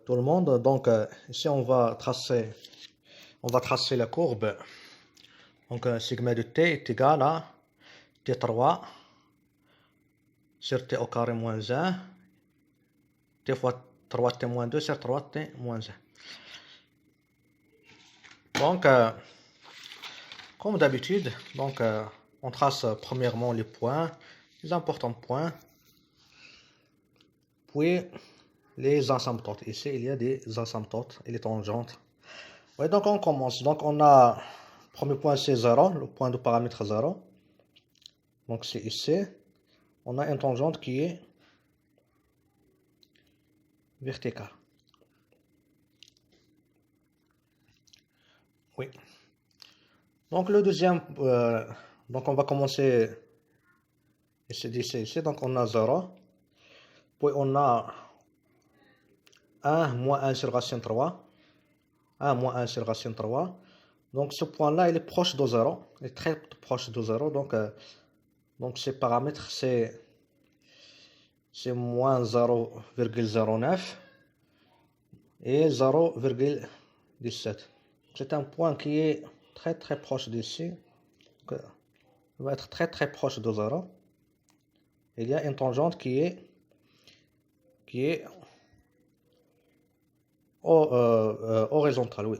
Tout le monde. Donc, ici, on va tracer la courbe. Donc, sigma de t est égal à t3 sur t au carré moins 1, t fois 3t moins 2 sur 3t moins 1. Donc, comme d'habitude, donc, on trace premièrement les points, les importants points, puis les asymptotes. Ici, il y a des asymptotes et les tangentes. Oui, donc on commence. Donc, on a, premier point, c'est 0, le point de paramètre 0. Donc, c'est ici. On a une tangente qui est verticale. Oui. Donc, le deuxième, donc on va commencer ici. Donc, on a 0. Puis, on a 1 moins 1 sur racine 3. 1 moins 1 sur racine 3. Donc, ce point-là, il est proche de 0. Il est très proche de 0. Donc ces paramètres, c'est moins 0,09 et 0,17. C'est un point qui est très proche d'ici. Il va être très proche de 0. Il y a une tangente qui est horizontale, oui.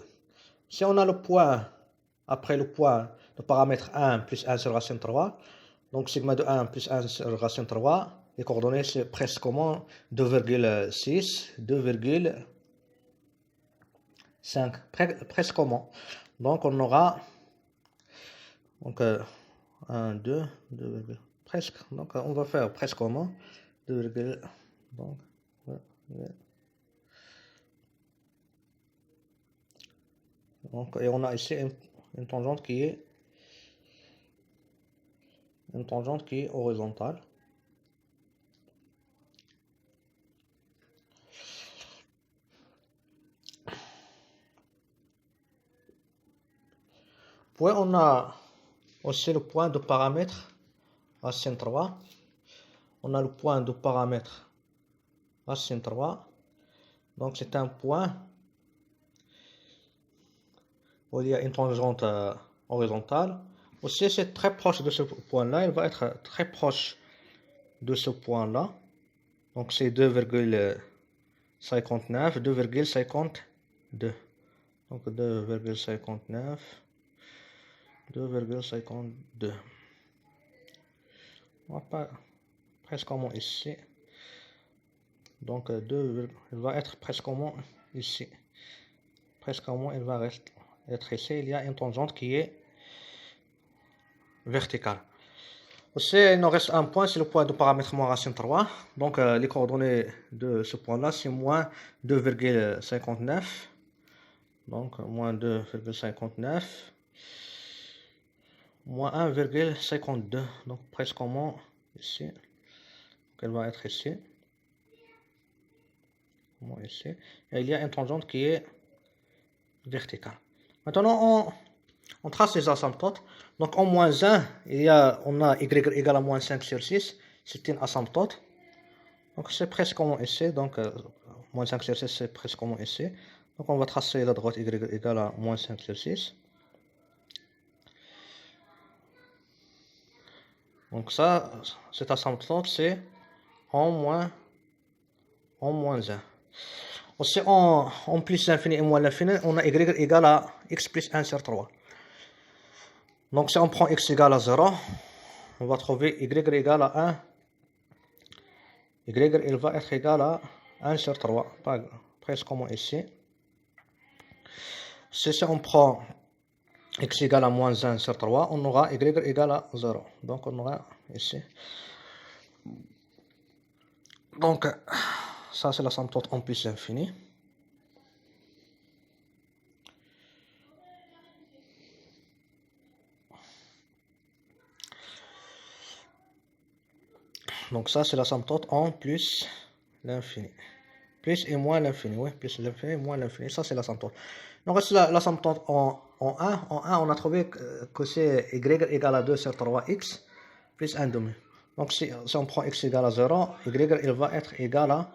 Si on a le point, après le point, le paramètre 1 plus 1 sur racine 3, donc sigma de 1 plus 1 sur racine 3, les coordonnées c'est presque comment 2,6, 2,5, presque comment. Donc on aura donc 1, 2, 2, presque. Donc on va faire presque comment 2, donc et on a ici une tangente qui est horizontale. Puis on a aussi le point de paramètre racine 3. On a le point de paramètre racine 3. Donc c'est un point où il y a une tangente horizontale. Aussi c'est très proche de ce point-là. Il va être très proche de ce point-là. Donc c'est 2,59, 2,52. Donc 2,59, 2,52. On va pas presque comment ici. Donc 2, il va être presque comment ici. Presque comment il va être ici. Il y a une tangente qui est verticale. Aussi, il nous reste un point, c'est le point de paramètre moins racine 3. Donc les coordonnées de ce point-là, c'est moins 2,59. Donc moins 2,59. Moins 1,52. Donc presque comment ici. Donc, elle va être ici. Ici. Et il y a une tangente qui est verticale. Maintenant, on trace les asymptotes. Donc en moins 1, on a y égale à moins 5 sur 6. C'est une asymptote. Donc c'est presque comme ici. Donc moins 5 sur 6, c'est presque comme ici. Donc on va tracer la droite y égale à moins 5 sur 6. Donc ça, cette asymptote, c'est en moins 1. Aussi en plus l'infini et moins l'infini, on a y égale à x plus 1 sur 3. Donc si on prend x égale à 0, on va trouver y égale à 1. Y il va être égal à 1 sur 3, presque comme ici. Si on prend x égale à moins 1 sur 3, on aura y égale à 0. Donc on aura ici. Donc ça c'est l'asymptote en plus l'infini. Donc ça c'est l'asymptote en plus l'infini. Plus et moins l'infini, oui, plus l'infini, moins l'infini, ça c'est l'asymptote. Donc c'est l'asymptote en 1. En 1, on a trouvé que c'est y égale à 2 sur 3x plus 1 demi. Donc si on prend x égale à 0, y il va être égal à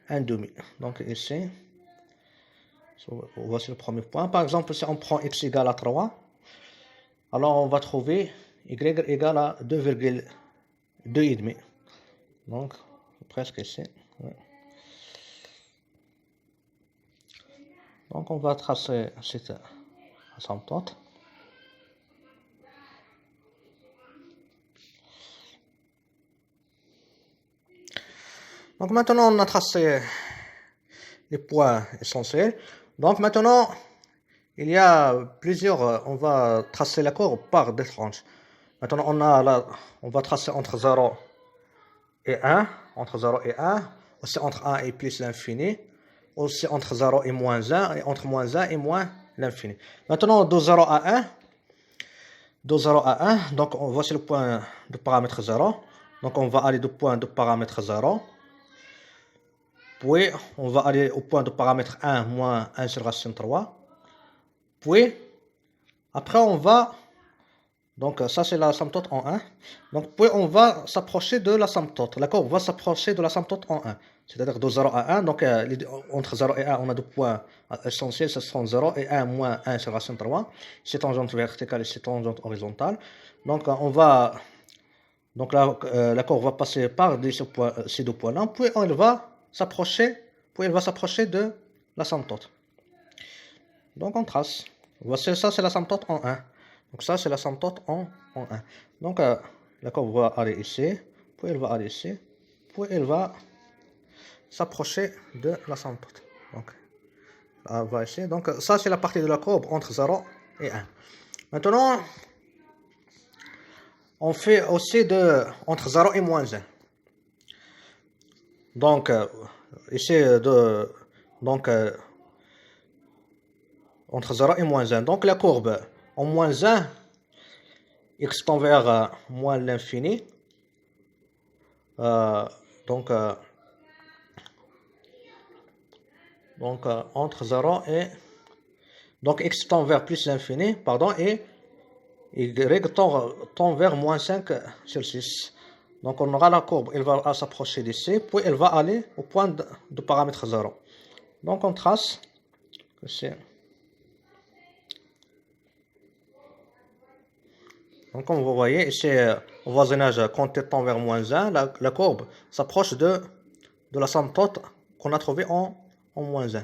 1 demi. Donc ici, Voici le premier point. Par exemple, si on prend x égale à 3, alors on va trouver y égale à 2,2,5. Donc, presque ici. Ouais. Donc, on va tracer cette asymptote. Donc, maintenant, on a tracé les points essentiels. Donc, maintenant, il y a plusieurs. On va tracer la courbe par des tranches. Maintenant, on va tracer entre 0 et 1. Entre 0 et 1. Aussi entre 1 et plus l'infini. Aussi entre 0 et moins 1. Et entre moins 1 et moins l'infini. Maintenant, de 0 à 1. De 0 à 1. Donc, voici le point de paramètre 0. Donc, on va aller du point de paramètre 0. Puis, on va aller au point de paramètre 1 moins 1 sur racine 3. Puis, après, on va... Donc, ça, c'est l'asymptote en 1. Donc, puis, on va s'approcher de l'asymptote. La courbe va s'approcher de l'asymptote en 1. C'est-à-dire de 0 à 1. Donc, entre 0 et 1, on a deux points essentiels. Ce sont 0 et 1 moins 1 sur racine 3. C'est tangente verticale et c'est tangente horizontale. Donc, on va... Donc, la courbe va passer par ces deux points-là. Puis, elle va s'approcher de l'asymptote. Donc, on trace. Voici ça, c'est l'asymptote en 1. Donc, ça, c'est l'asymptote en 1. Donc, la courbe va aller ici, puis elle va aller ici, puis elle va s'approcher de l'asymptote. Donc, elle va ici. Donc, ça, c'est la partie de la courbe entre 0 et 1. Maintenant, on fait aussi entre 0 et moins 1. Donc, ici, entre 0 et moins 1. Donc, la courbe en moins 1, x tend vers moins l'infini. Donc, entre 0 et... Donc, x tend vers plus l'infini, pardon, et y tend vers moins 5 sur 6. Donc, on aura la courbe, elle va s'approcher d'ici, puis elle va aller au point de paramètre 0. Donc, on trace ici. Donc, comme vous voyez, ici, au voisinage, quand t tend vers moins 1, la courbe s'approche de l'asymptote qu'on a trouvé en moins 1.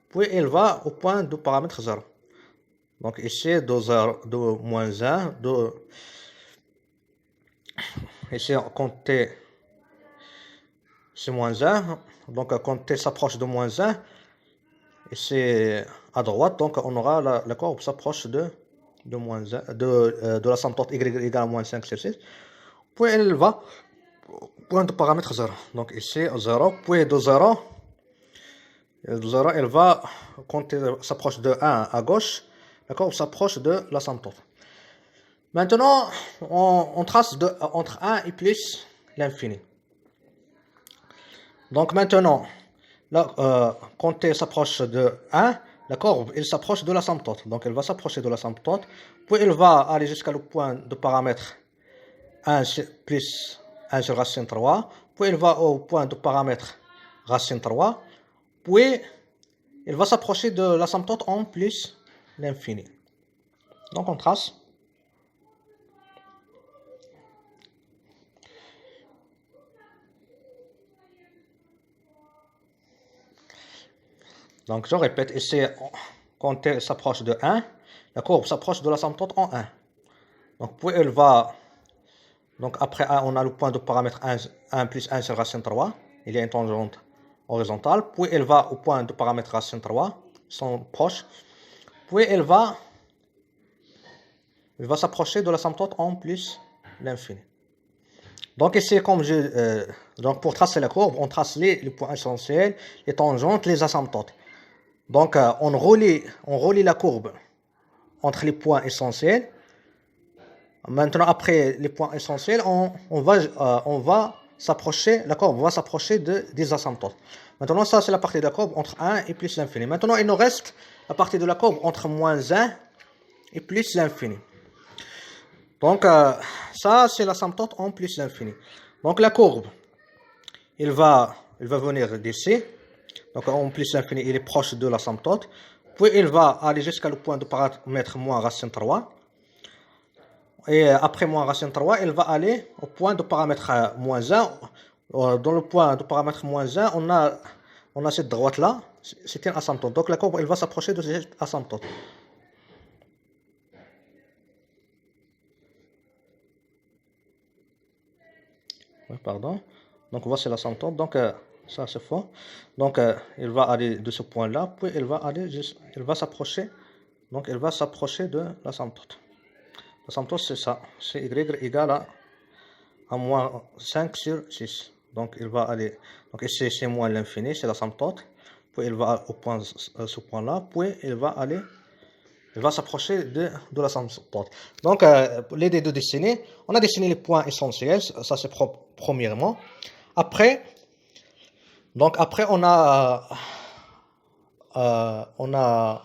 Puis, elle va au point de paramètre 0. Donc, ici, de moins 1, ici, quand t, c'est moins 1. Donc, quand t s'approche de moins 1, ici, à droite, donc, on aura la courbe s'approche de moins 1, de l'asymptote y égale à moins 5 sur 6. Puis, elle va au point de paramètre 0. Donc, ici, 0. Puis, de 0, elle va, quand elle s'approche de 1 à gauche, la courbe s'approche de l'asymptote. Maintenant, on trace entre 1 et plus l'infini. Donc maintenant, là, quand elle s'approche de 1, la courbe, elle s'approche de l'asymptote. Donc elle va s'approcher de l'asymptote. Puis elle va aller jusqu'à le point de paramètre 1 plus 1 sur racine 3. Puis elle va au point de paramètre racine 3. Puis elle va s'approcher de l'asymptote en plus l'infini. Donc on trace. Donc je répète, ici, quand elle s'approche de 1, la courbe s'approche de l'asymptote en 1. Donc puis elle va, donc après 1, on a le point de paramètre 1 plus 1 sur racine 3. Il y a une tangente horizontale. Puis elle va au point de paramètre racine 3, ils sont proches. Puis elle va s'approcher de l'asymptote en plus l'infini. Donc ici, donc pour tracer la courbe, on trace les points essentiels, les tangentes, les asymptotes. Donc on relie la courbe entre les points essentiels. Maintenant, après les points essentiels, on va s'approcher, la courbe va s'approcher des asymptotes. Maintenant, ça c'est la partie de la courbe entre 1 et plus l'infini. Maintenant, il nous reste la partie de la courbe entre moins 1 et plus l'infini. Donc, ça c'est l'asymptote en plus l'infini. Donc, la courbe, elle va venir d'ici. Donc en plus l'infini, il est proche de l'asymptote. Puis il va aller jusqu'à le point de paramètre moins racine 3. Et après moins racine 3, il va aller au point de paramètre moins 1. Dans le point de paramètre moins 1, on a cette droite-là, c'est une asymptote. Donc la courbe, elle va s'approcher de cette asymptote. Oui, pardon. Donc voici l'asymptote. Donc ça c'est faux. Donc il va aller de ce point-là, puis il va s'approcher. Donc il va s'approcher de l'asymptote. L'asymptote c'est ça, c'est y égale à moins 5 sur 6. Donc il va aller, donc ici c'est moins l'infini, c'est l'asymptote. Puis il va au point, ce point-là, puis il va s'approcher de l'asymptote. Donc l'idée de dessiner, on a dessiné les points essentiels, ça c'est premièrement. Après on a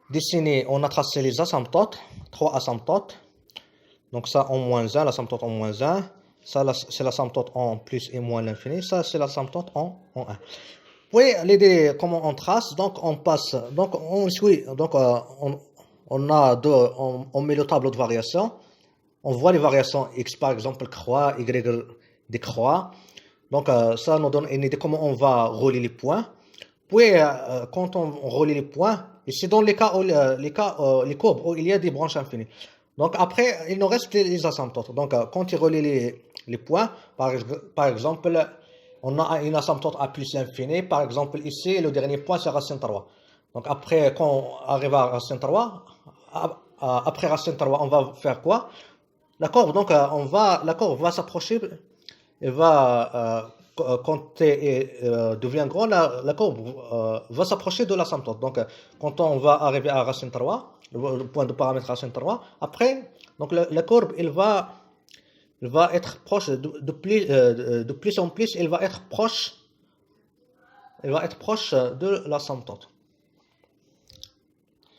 dessiné, on a tracé les asymptotes, 3 asymptotes. Donc ça en moins 1, l'asymptote en moins 1. Ça c'est l'asymptote en plus et moins l'infini. Ça c'est l'asymptote en 1. Puis l'idée comment on trace, donc on passe, donc on suit, donc on met le tableau de variation. On voit les variations x par exemple croix, y décroît. Donc ça nous donne une idée comment on va relier les points. Puis quand on relie les points, et c'est dans les courbes où il y a des branches infinies. Donc après, il nous reste les asymptotes. Donc quand il relie les points, par exemple, on a une asymptote à plus l'infini. Par exemple, ici, le dernier point, c'est racine 3. Donc après, quand on arrive à racine 3, après racine 3, on va faire quoi? La courbe, donc la courbe va s'approcher, et va, quand t devient grand, la courbe va s'approcher de l'asymptote. Donc quand on va arriver à racine 3, le point de paramètre racine 3, après, donc la courbe, elle va être proche de plus en plus, elle va être proche de l'asymptote.